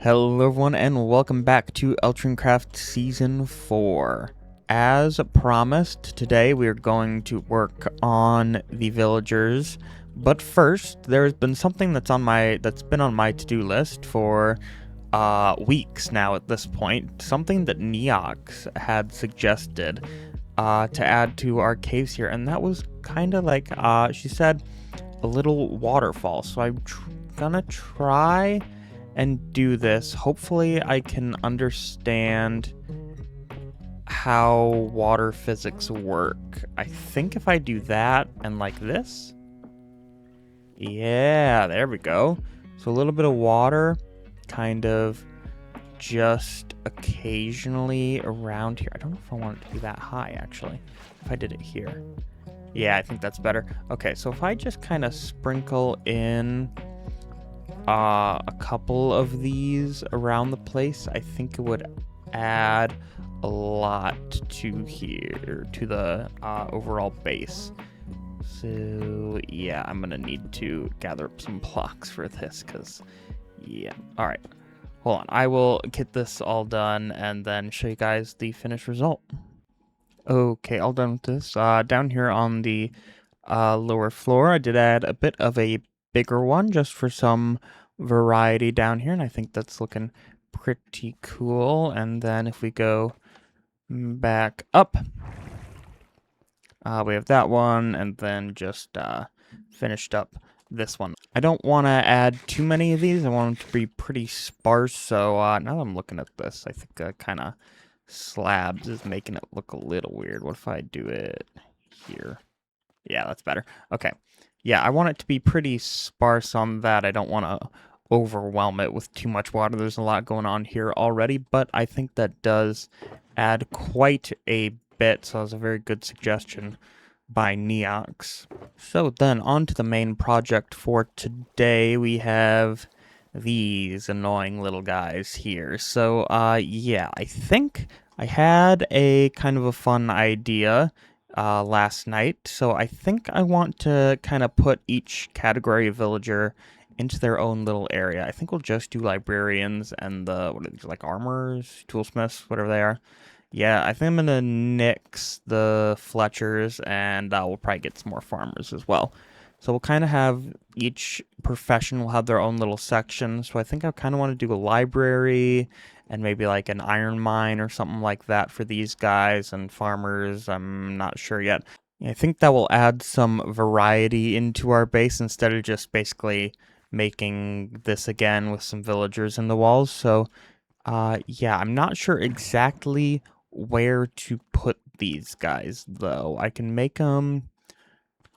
Hello everyone and welcome back to Eltriancraft Season 4. As promised, today we are going to work on the villagers, but first there's been something that's been on my to-do list for weeks now at this point. Something that Neox had suggested to add to our caves here, and that was kind of like she said a little waterfall. So I'm gonna try and do this. Hopefully I can understand how water physics work. I think if I do that and like this, yeah, there we go. So a little bit of water kind of just occasionally around here. I don't know if I want it to be that high actually. If I did it here, yeah, I think that's better. Okay, so if I just kind of sprinkle in a couple of these around the place, I think it would add a lot to here, to the overall base. So yeah, I'm gonna need to gather up some blocks for this, because yeah. All right, hold on, I will get this all done and then show you guys the finished result. Okay, all done with this. Down here on the lower floor, I did add a bit of a bigger one just for some variety down here, and I think that's looking pretty cool. And then if we go back up, we have that one, and then just finished up this one. I don't want to add too many of these. I want them to be pretty sparse. So now that I'm looking at this, I think kind of slabs is making it look a little weird. What if I do it here? Yeah, that's better. Okay. Yeah, I want it to be pretty sparse on that. I don't want to overwhelm it with too much water. There's a lot going on here already, but I think that does add quite a bit. So that was a very good suggestion by Neox. So then on to the main project for today. We have these annoying little guys here. So yeah, I think I had a kind of a fun idea last night. So I think I want to kind of put each category of villager into their own little area. I think we'll just do librarians and the, what are these, like armors, toolsmiths, whatever they are. Yeah, I think I'm gonna nix the Fletchers, and we'll probably get some more farmers as well. So we'll kind of have each profession will have their own little section. So I think I kind of want to do a library and maybe like an iron mine or something like that for these guys, and farmers, I'm not sure yet. I think that will add some variety into our base instead of just basically making this again with some villagers in the walls. So yeah, I'm not sure exactly where to put these guys though. I can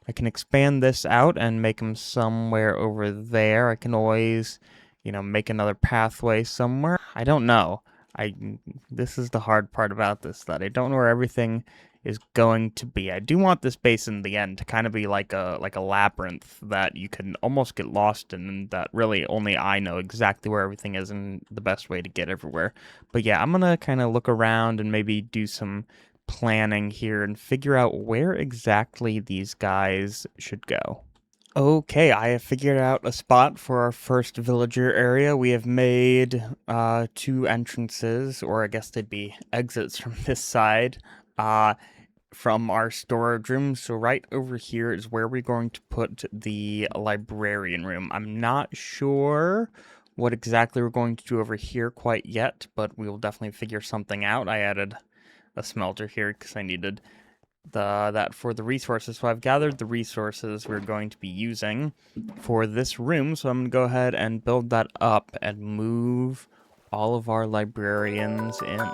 expand this out and make them somewhere over there. I can always, make another pathway somewhere. I don't know. This is the hard part about this, that I don't know where everything is going to be. I do want this base in the end to kind of be like a labyrinth that you can almost get lost in, and that really only I know exactly where everything is and the best way to get everywhere. But yeah, I'm gonna kind of look around and maybe do some planning here and figure out where exactly these guys should go. Okay, I have figured out a spot for our first villager area. We have made 2 entrances, or I guess they'd be exits from this side, from our storage room. So right over here is where we're going to put the librarian room. I'm not sure what exactly we're going to do over here quite yet, but we will definitely figure something out. I added a smelter here because I needed that for the resources. So I've gathered the resources we're going to be using for this room. So I'm going to go ahead and build that up and move all of our librarians in.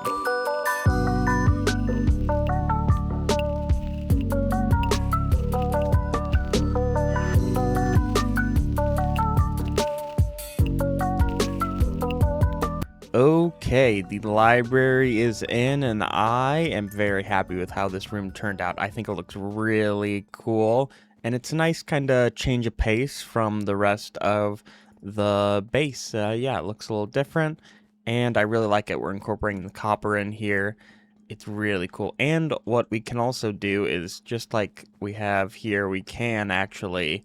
Okay, the library is in, and I am very happy with how this room turned out. I think it looks really cool, and it's a nice kind of change of pace from the rest of the base. Yeah, it looks a little different, and I really like it. We're incorporating the copper in here. It's really cool. And what we can also do is, just like we have here, we can actually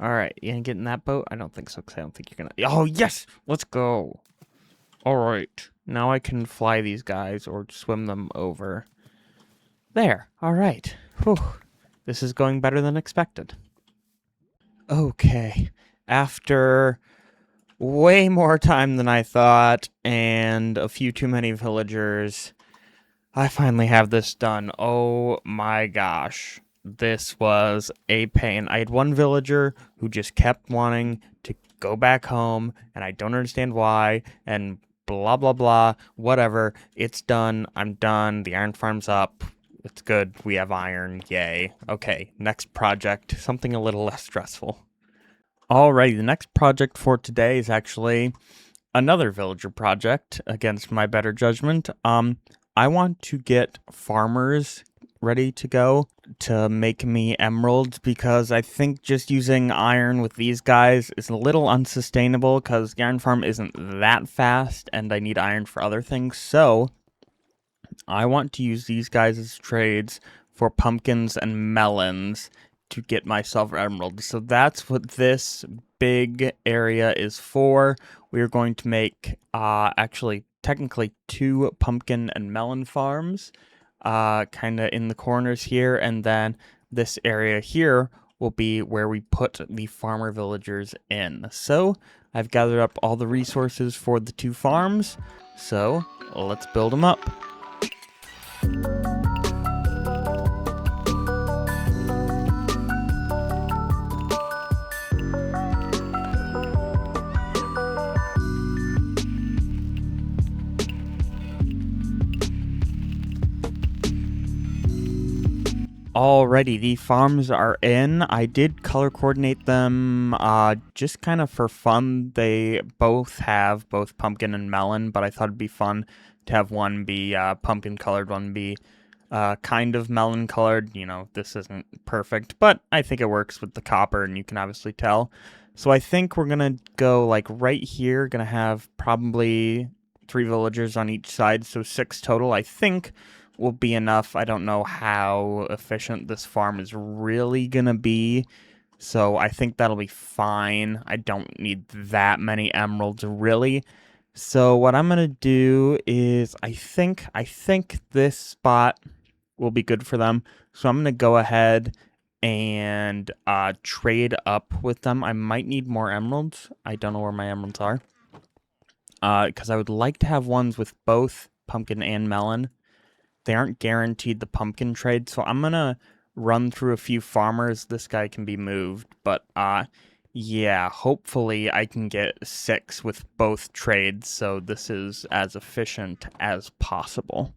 Alright, you gonna get in that boat? I don't think so, because I don't think you're gonna... Oh, yes! Let's go! Alright. Now I can fly these guys or swim them over. There. Alright. Whew. This is going better than expected. Okay. After way more time than I thought and a few too many villagers, I finally have this done. Oh my gosh. This was a pain. I had one villager who just kept wanting to go back home, and I don't understand why, and blah, blah, blah, whatever. It's done. I'm done. The iron farm's up. It's good. We have iron. Yay. Okay, next project. Something a little less stressful. Alrighty, the next project for today is actually another villager project against my better judgment. I want to get farmers ready to go to make me emeralds, because I think just using iron with these guys is a little unsustainable because the iron farm isn't that fast and I need iron for other things. So I want to use these guys as trades for pumpkins and melons to get myself emeralds. So that's what this big area is for. We are going to make actually technically 2 pumpkin and melon farms kind of in the corners here, and then this area here will be where we put the farmer villagers in. So I've gathered up all the resources for the 2 farms, so let's build them up. Alrighty, the farms are in. I did color coordinate them just kind of for fun. They both have both pumpkin and melon, but I thought it'd be fun to have one be pumpkin colored, one be kind of melon colored. You know, this isn't perfect, but I think it works with the copper, and you can obviously tell. So I think we're gonna go like right here, gonna have probably 3 villagers on each side, so 6 total, I think will be enough. I don't know how efficient this farm is really gonna be, so I think that'll be fine. I don't need that many emeralds really. So what I'm gonna do is I think this spot will be good for them. So I'm gonna go ahead and trade up with them. I might need more emeralds. I don't know where my emeralds are. Because I would like to have ones with both pumpkin and melon. They aren't guaranteed the pumpkin trade, so I'm gonna run through a few farmers. This guy can be moved, but yeah, hopefully I can get 6 with both trades, so this is as efficient as possible.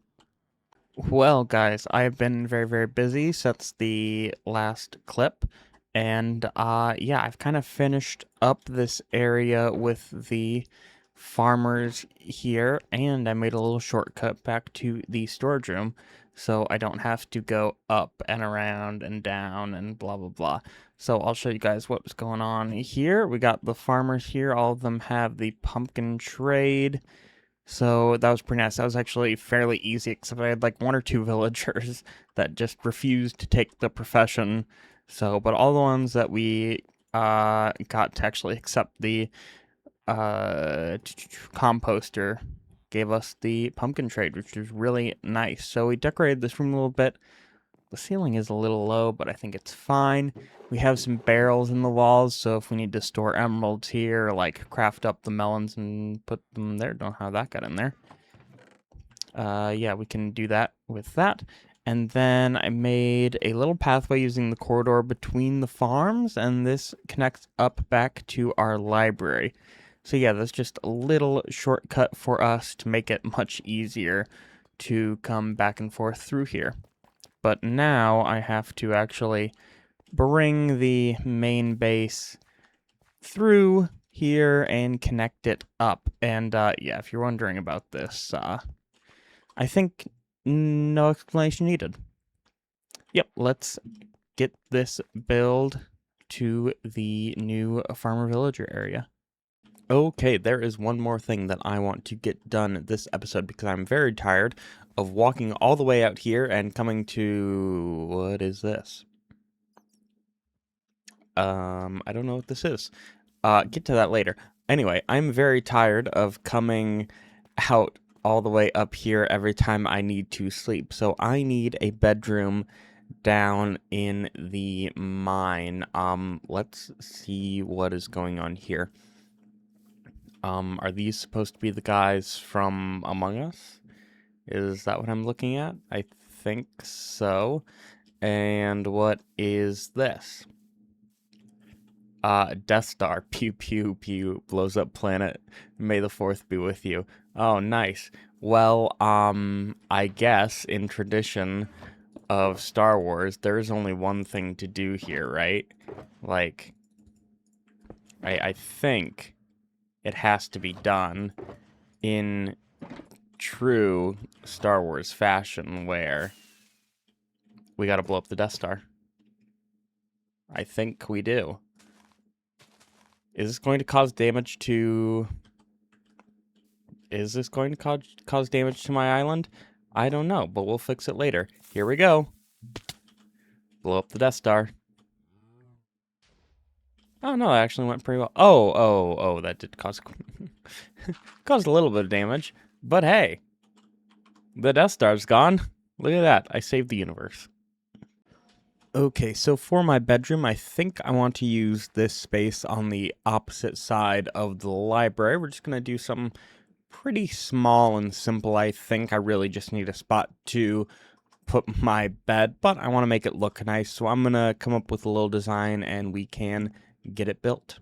Well, guys, I've been very, very busy since the last clip, and yeah, I've kind of finished up this area with the farmers here, and I made a little shortcut back to the storage room, so I don't have to go up and around and down and blah, blah, blah. So I'll show you guys what's going on here. We got the farmers here. All of them have the pumpkin trade. So that was pretty nice. That was actually fairly easy, except I had like 1 or 2 villagers that just refused to take the profession. So, but all the ones that we got to actually accept the composter gave us the pumpkin trade, which was really nice. So we decorated this room a little bit. The ceiling is a little low, but I think it's fine. We have some barrels in the walls, so if we need to store emeralds here, like craft up the melons and put them there, don't know how that got in there. Yeah, we can do that with that. And then I made a little pathway using the corridor between the farms, and this connects up back to our library. So yeah, that's just a little shortcut for us to make it much easier to come back and forth through here. But now I have to actually bring the main base through here and connect it up. And yeah, if you're wondering about this, I think no explanation needed. Yep, let's get this build to the new farmer villager area. Okay, there is one more thing that I want to get done this episode because I'm very tired of walking all the way out here and coming to... what is this? I don't know what this is. Get to that later. Anyway, I'm very tired of coming out all the way up here every time I need to sleep. So I need a bedroom down in the mine. Let's see what is going on here. Are these supposed to be the guys from Among Us? Is that what I'm looking at? I think so. And what is this? Death Star. Pew pew pew. Blows up planet. May the 4th be with you. Oh, nice. Well, I guess in tradition of Star Wars, there's only one thing to do here, right? Like, I think it has to be done in true Star Wars fashion where we gotta blow up the Death Star. I think we do. Is this going to cause damage to... Is this going to cause damage to my island? I don't know, but we'll fix it later. Here we go. Blow up the Death Star. Oh, no, that actually went pretty well. Oh, that did cause... caused a little bit of damage. But hey, the Death Star's gone. Look at that. I saved the universe. Okay, so for my bedroom, I think I want to use this space on the opposite side of the library. We're just going to do something pretty small and simple. I think I really just need a spot to put my bed, but I want to make it look nice, so I'm going to come up with a little design and we can get it built.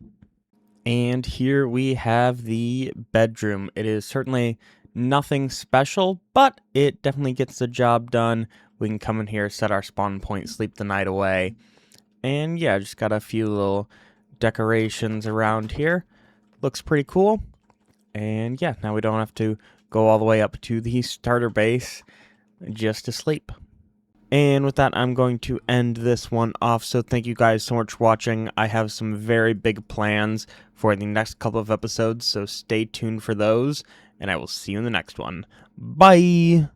And here we have the bedroom. It is certainly nothing special, but it definitely gets the job done. We can come in here, set our spawn point, sleep the night away. And yeah, just got a few little decorations around here. Looks pretty cool. And yeah, now we don't have to go all the way up to the starter base just to sleep. And with that, I'm going to end this one off. So thank you guys so much for watching. I have some very big plans for the next couple of episodes, so stay tuned for those. And I will see you in the next one. Bye!